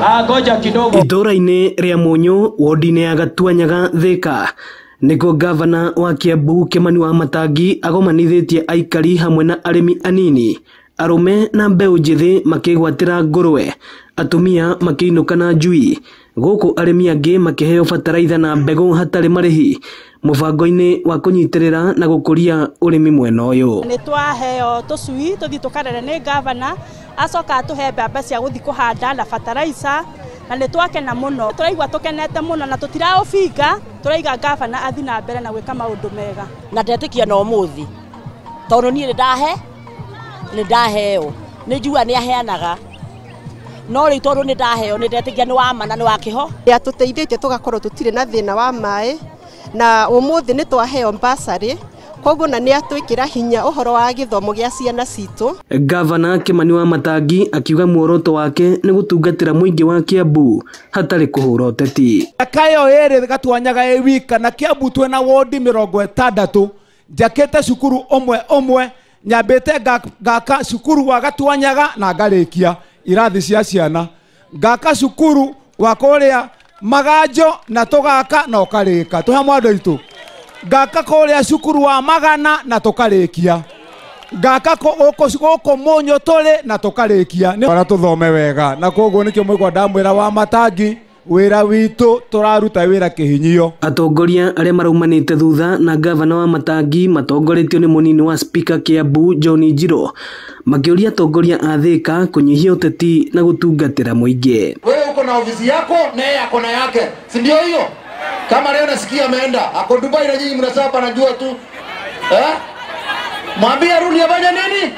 Ngoja kidogo. Itũra-inĩ rĩa Mũnyũ wodi-inĩ ya Gatuanyaga Thika nĩkuo gavana wa Kiambu Kimani Wamatangi agomanithĩtie aikari hamwe na arĩmi anini, arũme na mbeũ njĩthĩ makĩgwatĩra ngũrwe, atumia makĩinũka na njui, gũkũ arĩmi angĩ makĩheo bataraitha na mbegũ hatarĩ marĩhi mũbango-inĩ wa kũnyitĩrĩra na gũkũria ũrĩmi mwena ũyũ. Nĩ twaheo tũcui tũthi tũkarere nĩ gavana, acoka atũhe mbembe cia gũthi kũhanda na bataraitha, na nĩ twakena mũno. Tũraigua tũkenete mũno na tũtiraũbinga, tũraiga gavana athi na mbere na gwĩka maũndũ mega. Na ndetĩkia no mũthĩ tondũ niĩ nĩ ndaheo, nĩ njua nĩ aheanaga, no rĩu tondũ nĩ ndaheo nĩ ndetĩkia nĩ wa ma na nĩ wa kĩho. Atũteithĩtie tũgakorwo tũtirĩ na thĩna wa maĩ, na ũmũthĩ nĩ twaheo basarĩ, koguo na nĩ atwĩkĩra hinya ũhoro wa gĩthomo gĩa ciana citũ. Gavana Kimani Wamatangi akiuga muoroto wake nĩ gũtungatĩra mũingĩ wa Kiambu hatarĩ kũhũra ũteti. Kayo ere Gatuanyaga wika na Kiambu twena wodi 60 njakĩte cukuru omwe nyambĩte ngaka cukuru wa Gatuanyaga na ngarĩkia irathi cia ciana, ngaka cukuru wa kũrĩa Maganjo na tũgaka na ũkarĩka tũhe mwandu aitũ, ngaka kũrĩa cukuru wa Magana na tũkarĩkia, ngaka gũkũ Mũnyũ tũrĩ na tũkarĩkia, bara tũthome wega, na koguo nĩkĩo mwĩkwa ndamwĩra Wamatangi wĩra witũ tũraruta wĩra kĩhinyio. Atongoria arĩa maraumanĩte thutha na gavana Wamatangi matongoretio nĩ mũnini wa spika Kiambu John Njiro makĩũria atongoria a Thika kũnyihia ũteti na gũtungatĩra mũingĩ. Wewe uko na ofisi yako na yeye ako na yake, si ndio hiyo? Kama leo nasikia ameenda ako Dubai na nyinyi mnasapa najua tu. Mwambie rudi afanye nini?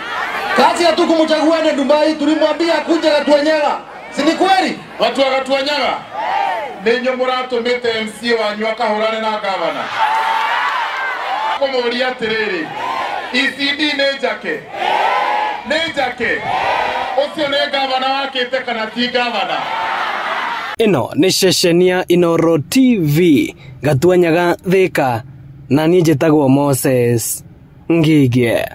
Kazi ya tu kumchagua ende Dubai, tulimwambia kuja Gatuanyaga. Si ni kweli? Watu wa Gatuanyaga ninyo mũratũmĩte MCA wanyu akahũrane na gavana. Kũmũria atĩrĩrĩ, ECD nĩ njake ũcio nĩ gavana wakĩte kana ti gavana? Ĩno nĩ ceceni ya Inooro TV Gatuanyaga Thika, na niĩ njĩtagwo Moses Ngige.